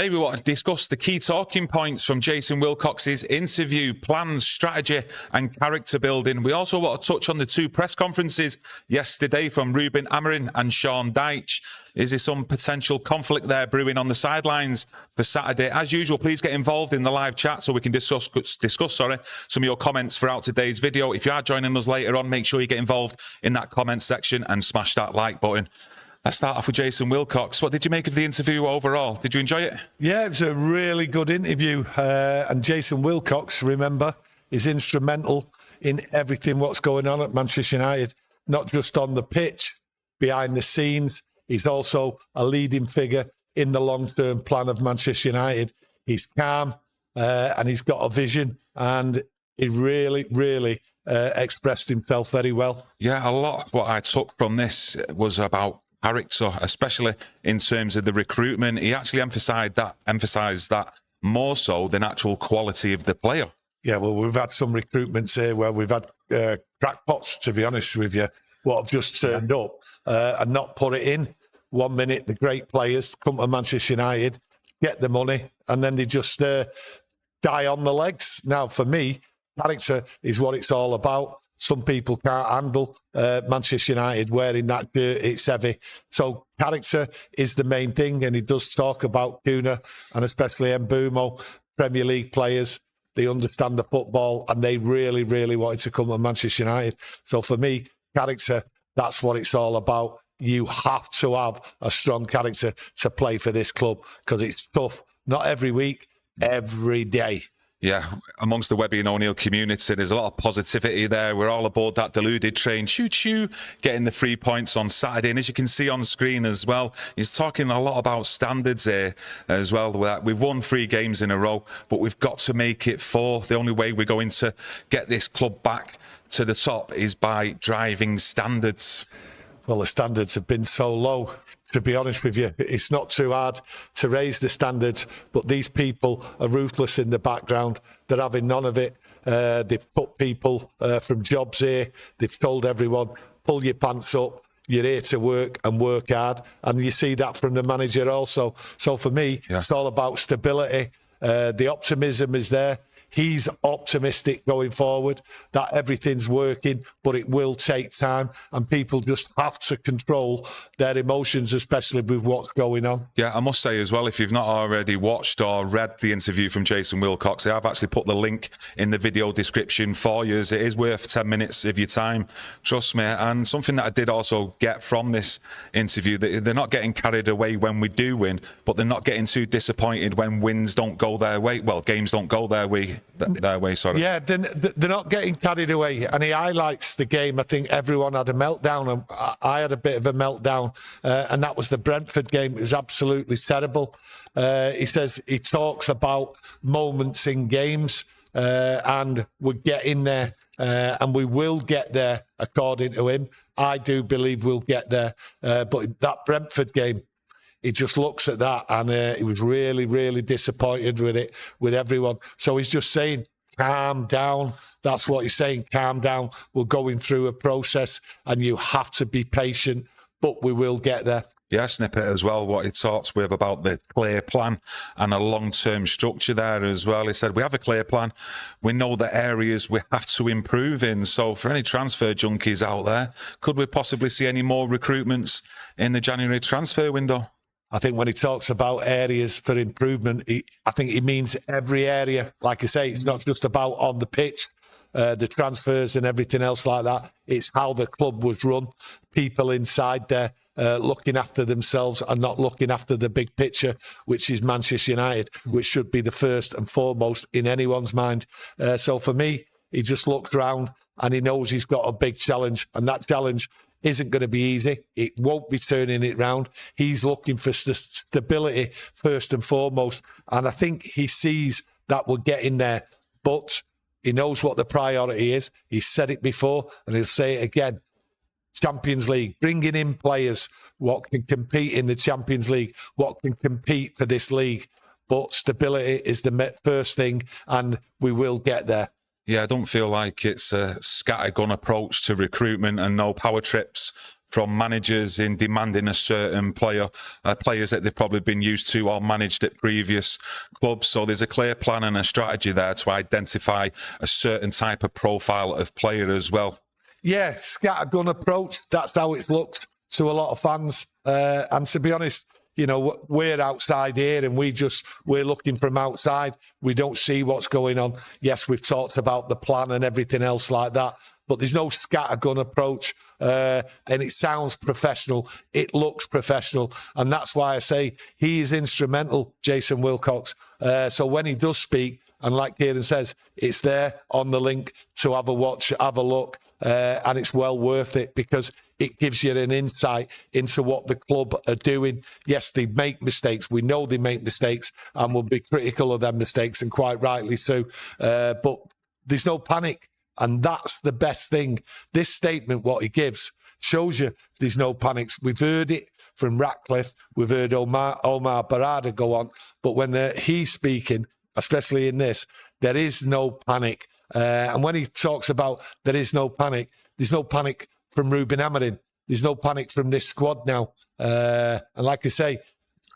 Today we want to discuss the key talking points from Jason Wilcox's interview, plans, strategy and character building. We also want to touch on the two press conferences yesterday from Ruben Amorim and Sean Dyche. Is there some potential conflict there brewing on the sidelines for Saturday? As usual, please get involved in the live chat so we can discuss some of your comments throughout today's video. If you are joining us later on, make sure you get involved in that comment section and smash that like button. Let's start off with Jason Wilcox. What did you make of the interview overall? Did you enjoy it? Yeah, it was a really good interview. And Jason Wilcox, remember, is instrumental in everything what's going on at Manchester United, not just on the pitch, behind the scenes. He's also a leading figure in the long-term plan of Manchester United. He's calm and he's got a vision, and he really expressed himself very well. Yeah, a lot of what I took from this was about character, especially in terms of the recruitment. He actually emphasised that more so than actual quality of the player. Yeah, well, we've had some recruitments here where we've had crackpots, to be honest with you, what have just turned up and not put it in. 1 minute, the great players come to Manchester United, get the money, and then they just die on the legs. Now, for me, character is what it's all about. Some people can't handle Manchester United wearing that shirt. It's heavy. So character is the main thing. And he does talk about Kuna and especially Mbeumo, Premier League players. They understand the football and they really wanted to come to Manchester United. So for me, character, that's what it's all about. You have to have a strong character to play for this club because it's tough. Not every week, every day. Yeah, amongst the Webby O'Neill community, there's a lot of positivity there. We're all aboard that deluded train. Choo-choo, getting the 3 points on Saturday. And as you can see on screen as well, he's talking a lot about standards here as well. We've won 3 games in a row, but we've got to make it 4. The only way we're going to get this club back to the top is by driving standards. Well, the standards have been so low. To be honest with you, it's not too hard to raise the standards, but these people are ruthless in the background. They're having none of it. They've put people from jobs here. They've told everyone, pull your pants up. You're here to work and work hard. And you see that from the manager also. So for me, It's all about stability. The optimism is there. He's optimistic going forward that everything's working, but it will take time and people just have to control their emotions, especially with what's going on. Yeah, I must say as well, if you've not already watched or read the interview from Jason Wilcox, I've actually put the link in the video description for you. It is worth 10 minutes of your time, trust me. And something that I did also get from this interview, that they're not getting carried away when we do win, but they're not getting too disappointed when wins don't go their way. Well, games don't go their way. Yeah, they're not getting carried away. And he highlights the game. I think everyone had a meltdown. And I had a bit of a meltdown. And that was the Brentford game. It was absolutely terrible. He talks about moments in games. And we're getting there. And we will get there, according to him. I do believe we'll get there. But that Brentford game, he just looks at that and he was really disappointed with it, with everyone. So he's just saying, calm down. That's what he's saying, calm down. We're going through a process and you have to be patient, but we will get there. Yeah, snippet as well, what he talks with about the clear plan and a long-term structure there as well. He said, we have a clear plan. We know the areas we have to improve in. So for any transfer junkies out there, could we possibly see any more recruitments in the January transfer window? I think when he talks about areas for improvement, I think he means every area. Like I say, it's not just about on the pitch, the transfers and everything else like that. It's how the club was run, people inside there looking after themselves and not looking after the big picture, which is Manchester United, which should be the first and foremost in anyone's mind. So for me, he just looks round and he knows he's got a big challenge, and that challenge isn't going to be easy. It won't be turning it round. He's looking for stability first and foremost. And I think he sees that we're getting there, but he knows what the priority is. He's said it before and he'll say it again. Champions League, bringing in players, what can compete in the Champions League, what can compete for this league. But stability is the first thing and we will get there. Yeah, I don't feel like it's a scattergun approach to recruitment and no power trips from managers in demanding a certain player, players that they've probably been used to or managed at previous clubs. So there's a clear plan and a strategy there to identify a certain type of profile of player as well. Yeah, scattergun approach. That's how it's looked to a lot of fans. And to be honest, you know, we're outside here and we're looking from outside. We don't see what's going on. Yes, we've talked about the plan and everything else like that, but there's no scattergun approach. And it sounds professional. It looks professional. And that's why I say he is instrumental, Jason Wilcox. So when he does speak, and like Kieron says, it's there on the link to have a watch, have a look, and it's well worth it because it gives you an insight into what the club are doing. Yes, they make mistakes. We know they make mistakes and we'll be critical of their mistakes, and quite rightly so. But there's no panic, and that's the best thing. This statement, what he gives, shows you there's no panics. We've heard it from Ratcliffe. We've heard Omar Barada go on. But when he's speaking, especially in this, there is no panic. And when he talks about there is no panic, there's no panic from Ruben Amorim. There's no panic from this squad now. And like I say,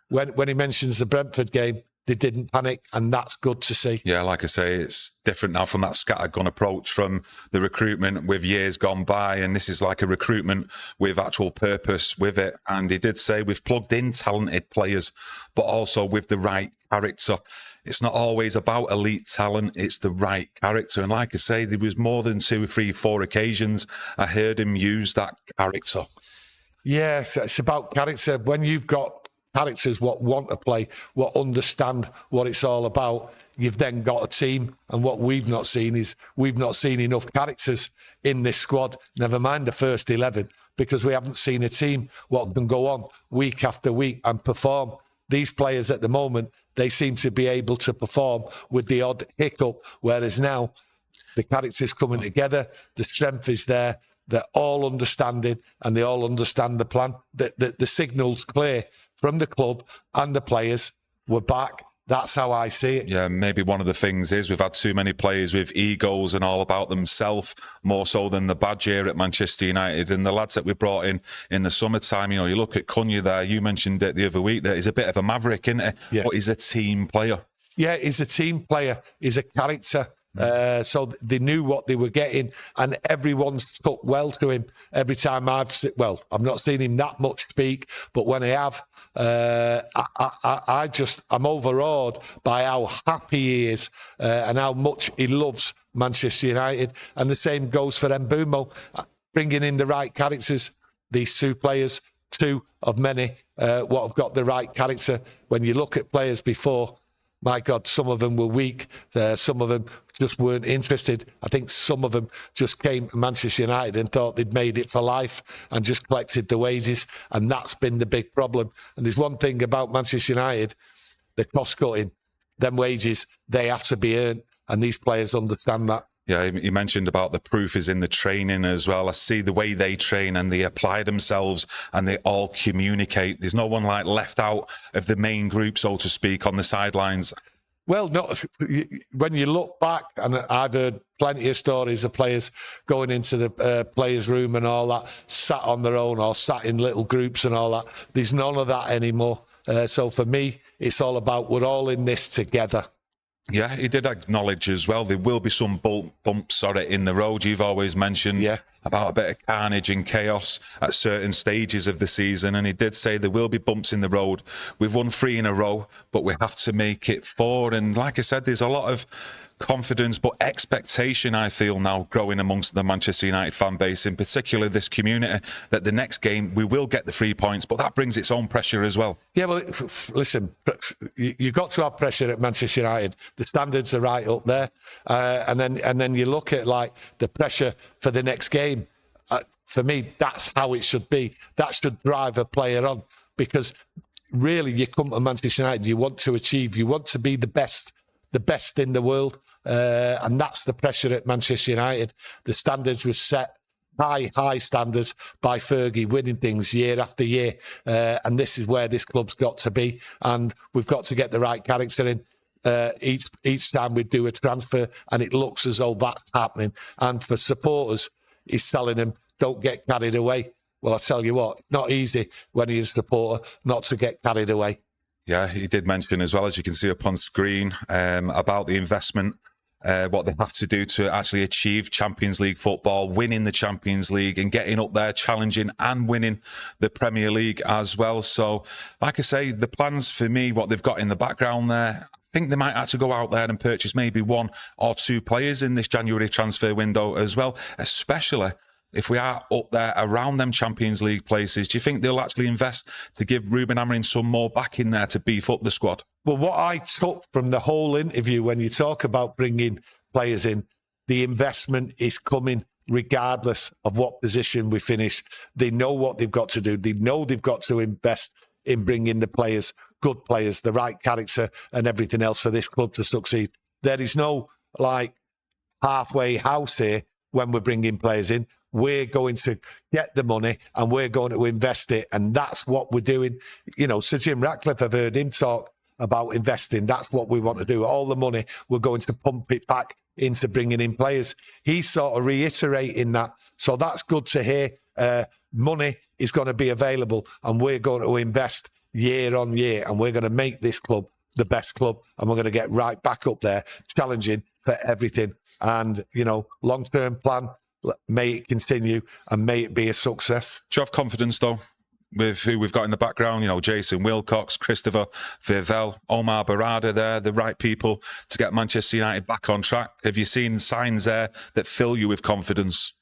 when he mentions the Brentford game, they didn't panic, and that's good to see. Yeah, like I say, it's different now from that scattergun approach from the recruitment with years gone by, and this is like a recruitment with actual purpose with it. And he did say we've plugged in talented players, but also with the right character. It's not always about elite talent, it's the right character. And like I say, there was more than 2, 3, 4 occasions I heard him use that character. Yeah, it's about character. When you've got characters what want to play, what understand what it's all about, you've then got a team. And what we've not seen is we've not seen enough characters in this squad, never mind the first 11, because we haven't seen a team what can go on week after week and perform. These players at the moment, they seem to be able to perform with the odd hiccup, whereas now the characters coming together, the strength is there, they're all understanding and they all understand the plan. The signal's clear from the club and the players. We're back. That's how I see it. Yeah, maybe one of the things is we've had too many players with egos and all about themselves, more so than the badge here at Manchester United. And the lads that we brought in the summertime, you know, you look at Cunha there, you mentioned it the other week, that he's a bit of a maverick, isn't he? Yeah. But he's a team player. Yeah, he's a team player. He's a character. So they knew what they were getting, and everyone's stuck well to him. Every time I've not seen him that much speak, but when I have, I'm overawed by how happy he is and how much he loves Manchester United. And the same goes for Mbeumo, bringing in the right characters. These two players, two of many, what have got the right character. When you look at players before, my God, some of them were weak. Some of them just weren't interested. I think some of them just came to Manchester United and thought they'd made it for life and just collected the wages. And that's been the big problem. And there's one thing about Manchester United, the cost cutting, them wages, they have to be earned. And these players understand that. Yeah, you mentioned about the proof is in the training as well. I see the way they train and they apply themselves and they all communicate. There's no one like left out of the main group, so to speak, on the sidelines. Well, no, when you look back, and I've heard plenty of stories of players going into the players' room and all that, sat on their own or sat in little groups and all that. There's none of that anymore. So for me, it's all about we're all in this together. Yeah, he did acknowledge as well there will be some bumps in the road. You've always mentioned about a bit of carnage and chaos at certain stages of the season, and he did say there will be bumps in the road. We've won 3 in a row, but we have to make it 4. And like I said, there's a lot of confidence but expectation, I feel, now growing amongst the Manchester United fan base, in particular this community, that the next game we will get the 3 points, but that brings its own pressure as well. Yeah, well, listen, you've got to have pressure at Manchester United. The standards are right up there, and then you look at like the pressure for the next game. For me, that's how it should be. That should drive a player on, because really, you come to Manchester United, you want to achieve, you want to be the best in the world, and that's the pressure at Manchester United. The standards were set high standards by Fergie, winning things year after year, and this is where this club's got to be, and we've got to get the right character in each time we do a transfer, and it looks as though that's happening. And for supporters, he's telling them, don't get carried away. Well, I tell you what, not easy when he is a supporter not to get carried away. Yeah, he did mention as well, as you can see up on screen, about the investment, what they have to do to actually achieve Champions League football, winning the Champions League and getting up there, challenging and winning the Premier League as well. So, like I say, the plans for me, what they've got in the background there, I think they might actually go out there and purchase maybe 1 or 2 players in this January transfer window as well, especially if we are up there around them Champions League places. Do you think they'll actually invest to give Ruben Amorim some more back in there to beef up the squad? Well, what I took from the whole interview, when you talk about bringing players in, the investment is coming regardless of what position we finish. They know what they've got to do. They know they've got to invest in bringing the players, good players, the right character and everything else for this club to succeed. There is no halfway house here when we're bringing players in. We're going to get the money and we're going to invest it. And that's what we're doing. You know, Sir Jim Ratcliffe, I've heard him talk about investing. That's what we want to do. All the money, we're going to pump it back into bringing in players. He's sort of reiterating that. So that's good to hear. Money is going to be available and we're going to invest year on year and we're going to make this club the best club and we're going to get right back up there, challenging for everything. And, you know, long-term plan, may it continue and may it be a success. Do you have confidence, though, with who we've got in the background? You know, Jason Wilcox, Christopher Vivell, Omar Barada there, the right people to get Manchester United back on track. Have you seen signs there that fill you with confidence?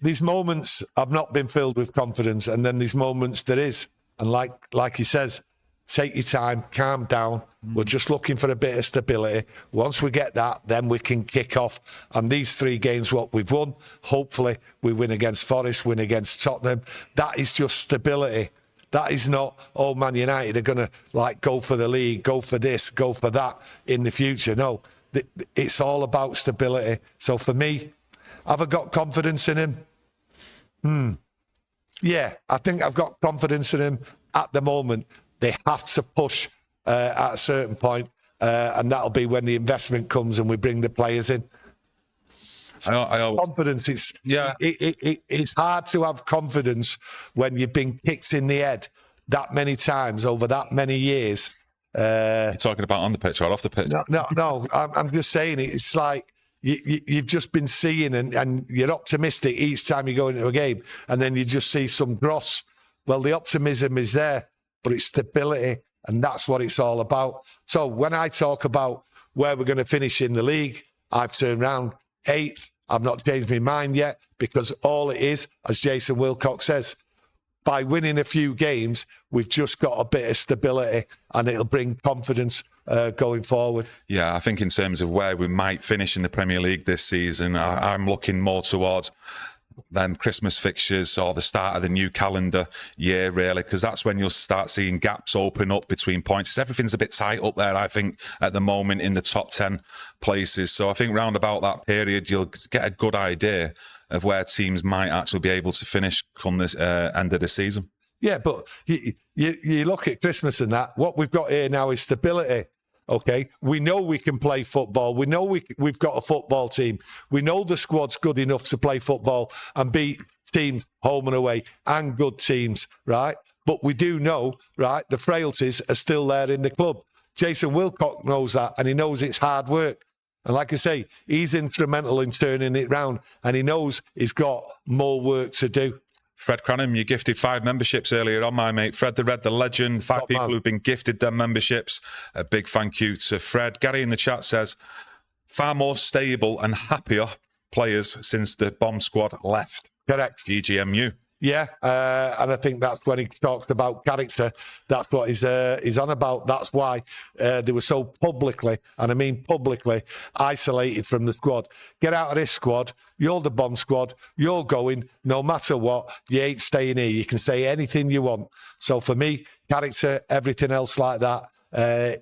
These moments I've not been filled with confidence, and then these moments there is. And like he says, take your time, calm down. We're just looking for a bit of stability. Once we get that, then we can kick off. And these 3 games, what we've won, hopefully we win against Forest, win against Tottenham. That is just stability. That is not, oh, Man United are going to go for the league, go for this, go for that in the future. No, it's all about stability. So for me, have I got confidence in him? Yeah, I think I've got confidence in him at the moment. They have to push at a certain point, and that'll be when the investment comes and we bring the players in. Confidence, it's hard to have confidence when you've been kicked in the head that many times over that many years. You're talking about on the pitch or off the pitch? No, I'm just saying it's like you've just been seeing and you're optimistic each time you go into a game and then you just see some dross. Well, the optimism is there, but it's stability, and that's what it's all about. So when I talk about where we're going to finish in the league, I've turned around 8th. I've not changed my mind yet, because all it is, as Jason Wilcox says, by winning a few games, we've just got a bit of stability and it'll bring confidence going forward. Yeah, I think in terms of where we might finish in the Premier League this season, I'm looking more towards them Christmas fixtures or the start of the new calendar year, really, because that's when you'll start seeing gaps open up between points. Everything's a bit tight up there, I think, at the moment in the top 10 places. So I think round about that period, you'll get a good idea of where teams might actually be able to finish come this end of the season. Yeah, but you look at Christmas and that, what we've got here now is stability. Okay, we know we can play football. We know we've got a football team. We know the squad's good enough to play football and beat teams home and away and good teams, right? But we do know, right, the frailties are still there in the club. Jason Wilcox knows that, and he knows it's hard work. And like I say, he's instrumental in turning it round, and he knows he's got more work to do. Fred Cranham, you gifted 5 memberships earlier on, my mate. Fred the Red, the legend. 5 people who've been gifted their memberships. A big thank you to Fred. Gary in the chat says, far more stable and happier players since the bomb squad left. Correct. EGMU. Yeah, and I think that's when he talked about character. That's what he's on about. That's why they were so publicly, and I mean publicly, isolated from the squad. Get out of this squad. You're the bomb squad. You're going. No matter what, you ain't staying here. You can say anything you want. So for me, character, everything else like that,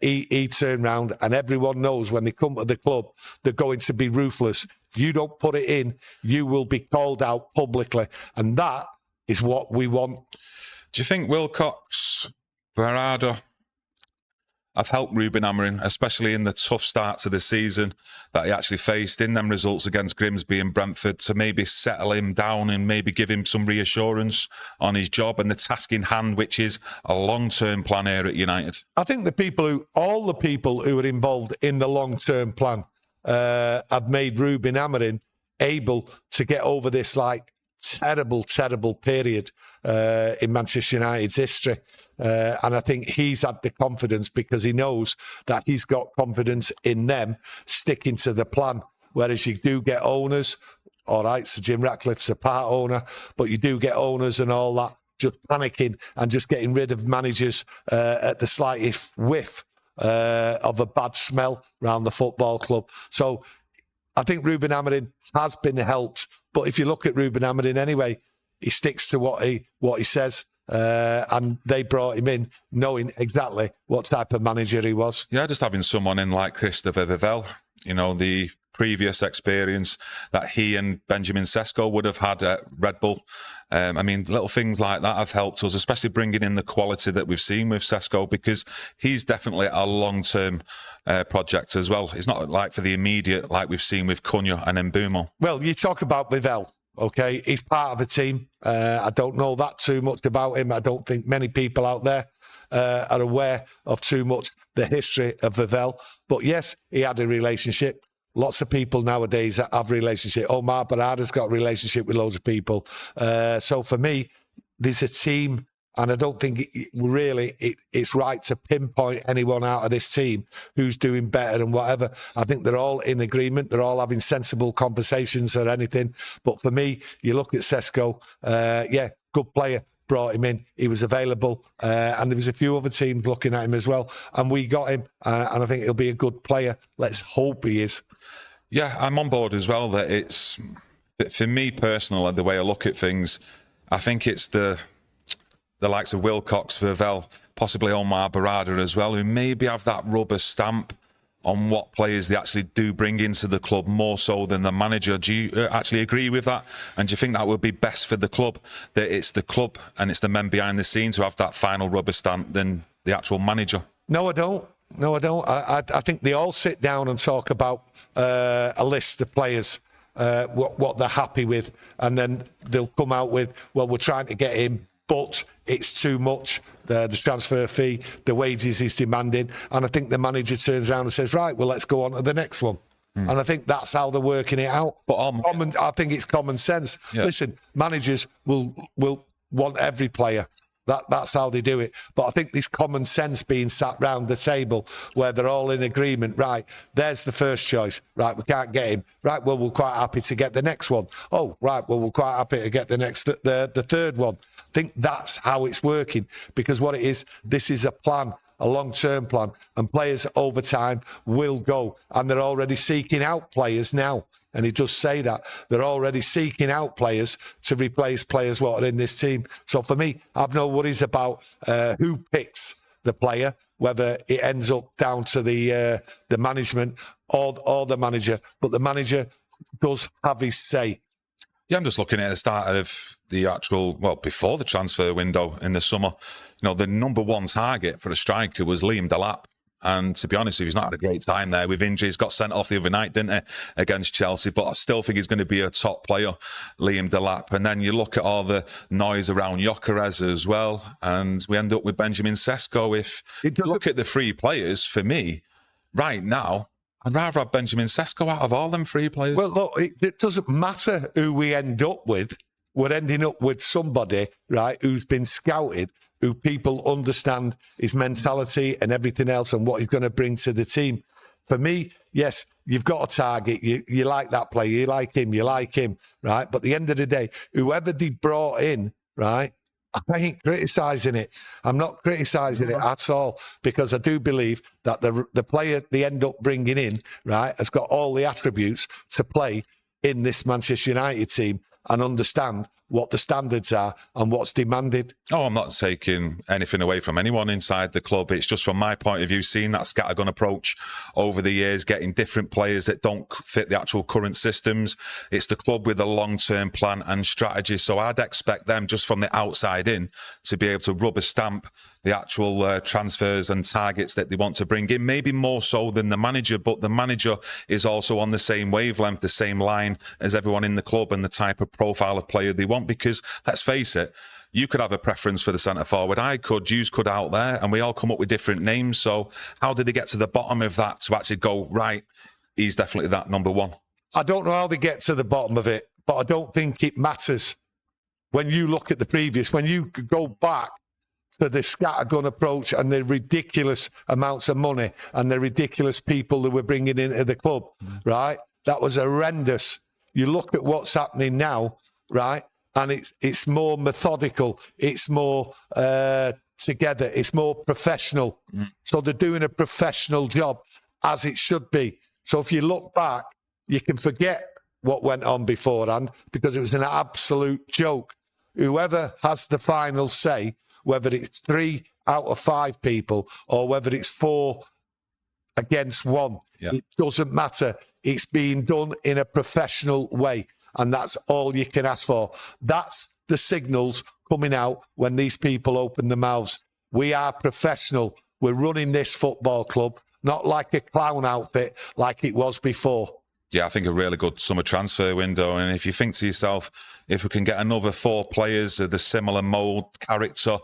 he turned round, and everyone knows when they come to the club, they're going to be ruthless. If you don't put it in, you will be called out publicly, and that is what we want. Do you think Wilcox, Barada have helped Ruben Amorim, especially in the tough start to the season that he actually faced in them results against Grimsby and Brentford, to maybe settle him down and maybe give him some reassurance on his job and the task in hand, which is a long-term plan here at United? I think all the people who are involved in the long-term plan have made Ruben Amorim able to get over this terrible period in Manchester United's history. And I think he's had the confidence because he knows that he's got confidence in them sticking to the plan. Whereas you do get owners, all right, so Jim Ratcliffe's a part owner, but you do get owners and all that just panicking and just getting rid of managers at the slightest whiff of a bad smell around the football club. So I think Ruben Amorim has been helped. But if you look at Ruben Amorim anyway, he sticks to what he says. And they brought him in knowing exactly what type of manager he was. Yeah, just having someone in like Christopher Vivell, the previous experience that he and Benjamin Sesko would have had at Red Bull. Little things like that have helped us, especially bringing in the quality that we've seen with Sesko, because he's definitely a long-term project as well. It's not like for the immediate like we've seen with Cunha and Mbeumo. Well, you talk about Vivell. Okay, he's part of a team. I don't know that too much about him. I don't think many people out there are aware of too much the history of Vivell. But yes, he had a relationship. Lots of people nowadays have relationship. Omar Barada's got a relationship with loads of people. So for me, there's a team. And I don't think it's right to pinpoint anyone out of this team who's doing better and whatever. I think they're all in agreement. They're all having sensible conversations or anything. But for me, you look at Sesko, good player, brought him in. He was available. And there was a few other teams looking at him as well. And we got him. And I think he'll be a good player. Let's hope he is. Yeah, I'm on board as well that it's, for me personally, the way I look at things, I think it's the likes of Wilcox, Vivell, possibly Omar Barada as well, who maybe have that rubber stamp on what players they actually do bring into the club more so than the manager. Do you actually agree with that? And do you think that would be best for the club, that it's the club and it's the men behind the scenes who have that final rubber stamp than the actual manager? No, I don't. I think they all sit down and talk about a list of players, what they're happy with, and then they'll come out with, well, we're trying to get him, but it's too much, the transfer fee, the wages he's demanding. And I think the manager turns around and says, right, well, let's go on to the next one. And I think that's how they're working it out. But I think it's common sense. Yeah. Listen, managers will want every player. That's how they do it. But I think there's common sense being sat round the table where they're all in agreement. Right, there's the first choice. Right, we can't get him. Right, well, we're quite happy to get the next one. Oh, right, well, we're quite happy to get the third one. I think that's how it's working, because what it is, this is a plan, a long-term plan, and players over time will go, and they're already seeking out players now. And he does say that they're already seeking out players to replace players what are in this team. So for me, I've no worries about who picks the player, whether it ends up down to the management or the manager. But the manager does have his say. Yeah, I'm just looking at the start of the actual, before the transfer window in the summer. The number one target for a striker was Liam Delap. And to be honest, he's not had a great time there with injuries. Got sent off the other night, didn't he, against Chelsea? But I still think he's going to be a top player, Liam Delap. And then you look at all the noise around Gyökeres as well, and we end up with Benjamin Sesko. If you look at the three players, for me, right now, I'd rather have Benjamin Sesko out of all them three players. Well, look, it doesn't matter who we end up with. We're ending up with somebody, right, who's been scouted, who people understand his mentality and everything else and what he's going to bring to the team. For me, yes, you've got a target. You like that player. You like him, right? But at the end of the day, whoever they brought in, right, I ain't criticising it. I'm not criticising it at all, because I do believe that the player they end up bringing in, right, has got all the attributes to play in this Manchester United team and understand what the standards are and what's demanded. Oh, I'm not taking anything away from anyone inside the club. It's just from my point of view, seeing that scattergun approach over the years, getting different players that don't fit the actual current systems. It's the club with a long-term plan and strategy. So I'd expect them just from the outside in to be able to rubber stamp the actual transfers and targets that they want to bring in, maybe more so than the manager, but the manager is also on the same wavelength, the same line as everyone in the club and the type of profile of player they want. Because let's face it, you could have a preference for the centre forward. I could, you could out there, and we all come up with different names. So how did they get to the bottom of that to actually go, right, he's definitely that number one? I don't know how they get to the bottom of it, but I don't think it matters. When you look at the previous, when you go back to the scattergun approach and the ridiculous amounts of money and the ridiculous people that we're bringing into the club, right? That was horrendous. You look at what's happening now, right? And it's more methodical. It's more together. It's more professional. So they're doing a professional job, as it should be. So if you look back, you can forget what went on beforehand because it was an absolute joke. Whoever has the final say, whether it's 3 out of 5 people or whether it's 4 against 1, it doesn't matter. It's being done in a professional way, and that's all you can ask for. That's the signals coming out when these people open their mouths. We are professional. We're running this football club, not like a clown outfit like it was before. Yeah, I think a really good summer transfer window. And if you think to yourself, if we can get another 4 players of the similar mould, character,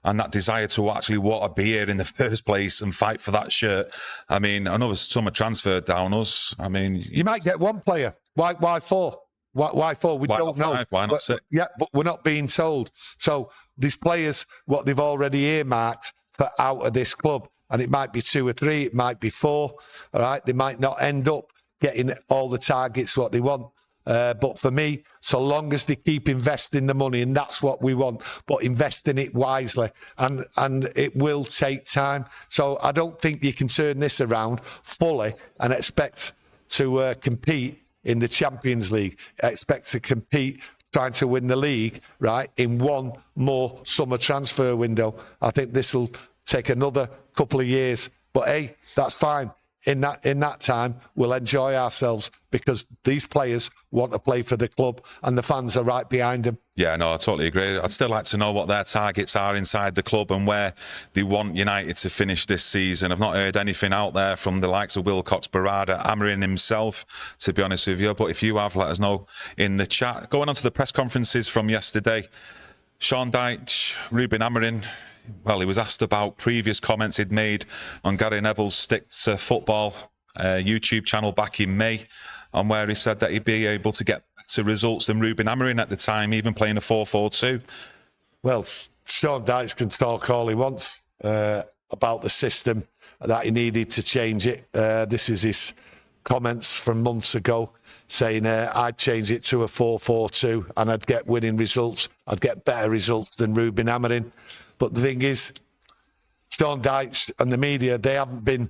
and that desire to actually want to be here in the first place and fight for that shirt, I mean, another summer transfer down us. I mean, you might get 1 player. Why 4? Why 4? We don't know. 5? Why not 6? Yeah, but we're not being told. So these players, what they've already earmarked for out of this club, and it might be 2 or 3, it might be 4. All right, they might not end up getting all the targets what they want. But for me, so long as they keep investing the money, and that's what we want, but investing it wisely, and it will take time. So I don't think you can turn this around fully and expect to compete in the Champions League, expect to compete trying to win the league, right, in 1 more summer transfer window. I think this will take another couple of years. But hey, that's fine. In that time, we'll enjoy ourselves because these players want to play for the club and the fans are right behind them. Yeah, no, I totally agree. I'd still like to know what their targets are inside the club and where they want United to finish this season. I've not heard anything out there from the likes of Wilcox, Barada, Amarin himself, to be honest with you. But if you have, let us know in the chat. Going on to the press conferences from yesterday, Sean Dyche, Ruben Amarin. Well, he was asked about previous comments he'd made on Gary Neville's Stick to Football YouTube channel back in May, on where he said that he'd be able to get better results than Ruben Amarin at the time, even playing a 4-4-2. Well, Sean Dyche can talk all he wants about the system, that he needed to change it. This is his comments from months ago, saying I'd change it to a 4-4-2 and I'd get winning results. I'd get better results than Ruben Amarin. But the thing is, Sean Dyche and the media, they haven't been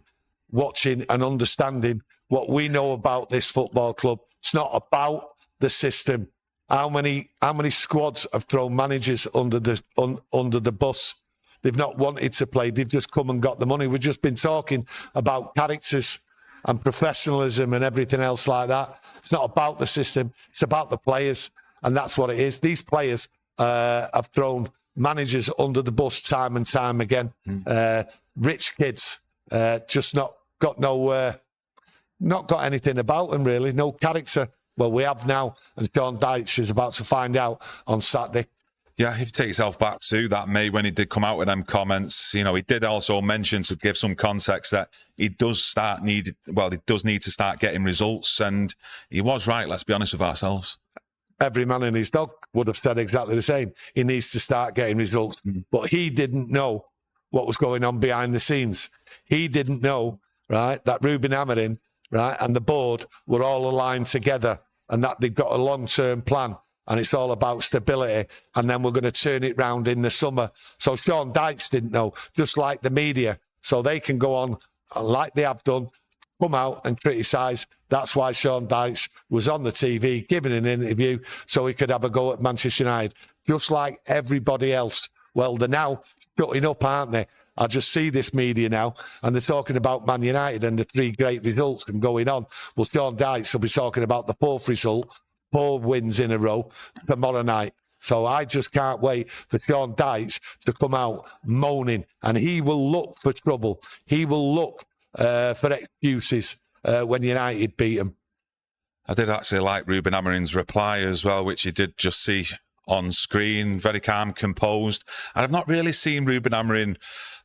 watching and understanding what we know about this football club. It's not about the system. How many squads have thrown managers under the bus? They've not wanted to play. They've just come and got the money. We've just been talking about characters and professionalism and everything else like that. It's not about the system. It's about the players, and that's what it is. These players have thrown managers under the bus time and time again. Rich kids, just not got anything about them really, no character. Well, we have now, and Sean Dyche is about to find out on Saturday. Yeah, if you take yourself back to that May when he did come out with them comments, you know, he did also mention, to give some context, that he does need to start getting results, and he was right. Let's be honest with ourselves. Every man and his dog would have said exactly the same. He needs to start getting results. But he didn't know what was going on behind the scenes. He didn't know, right, that Ruben Amarin, right, and the board were all aligned together and that they've got a long-term plan and it's all about stability, and then we're going to turn it round in the summer. So Sean Dyche didn't know, just like the media. So they can go on, like they have done, come out and criticise. That's why Sean Dyche was on the TV giving an interview so he could have a go at Manchester United, just like everybody else. Well, they're now shutting up, aren't they? I just see this media now, and they're talking about Man United and the 3 great results and going on. Well, Sean Dyche will be talking about the 4th result, 4 wins in a row tomorrow night. So I just can't wait for Sean Dyche to come out moaning, and he will look for trouble. He will look for excuses when United beat him. I did actually like Ruben Amorim's reply as well, which you did just see on screen, very calm, composed. And I've not really seen Ruben Amorim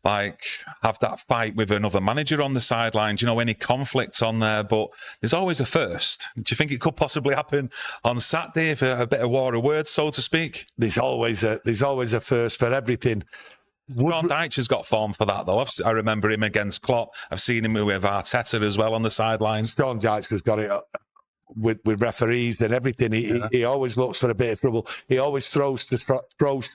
have that fight with another manager on the sidelines, any conflicts on there, but there's always a first. Do you think it could possibly happen on Saturday for a bit of war of words, so to speak? There's always a first for everything. Sean Dyche has got form for that, though. I remember him against Klopp. I've seen him with Arteta as well on the sidelines. Sean Dyche has got it with referees and everything. He always looks for a bit of trouble. He always throws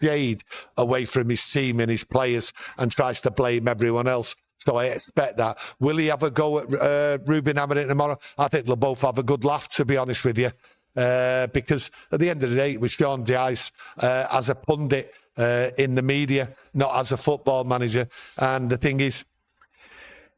shade away from his team and his players and tries to blame everyone else. So I expect that. Will he have a go at Ruben Amorim tomorrow? I think they'll both have a good laugh, to be honest with you. Because at the end of the day, it was Sean Dyche as a pundit in the media, not as a football manager. And the thing is,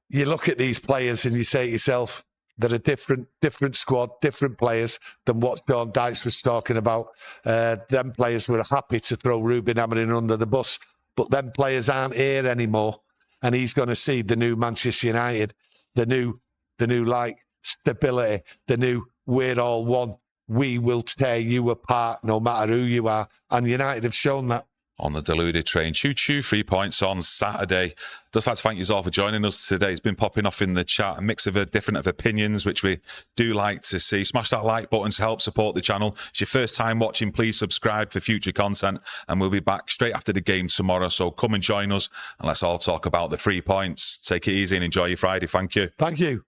you look at these players and you say to yourself, they're a different squad, different players than what Sean Dyche was talking about. Them players were happy to throw Ruben Amorim under the bus, but them players aren't here anymore. And he's going to see the new Manchester United, the new stability, the new we're all one. We will tear you apart no matter who you are. And United have shown that. On the deluded train. Choo-choo, 3 points on Saturday. Just like to thank you all for joining us today. It's been popping off in the chat, a mix of different opinions, which we do like to see. Smash that like button to help support the channel. If it's your first time watching, please subscribe for future content, and we'll be back straight after the game tomorrow. So come and join us, and let's all talk about the 3 points. Take it easy and enjoy your Friday. Thank you. Thank you.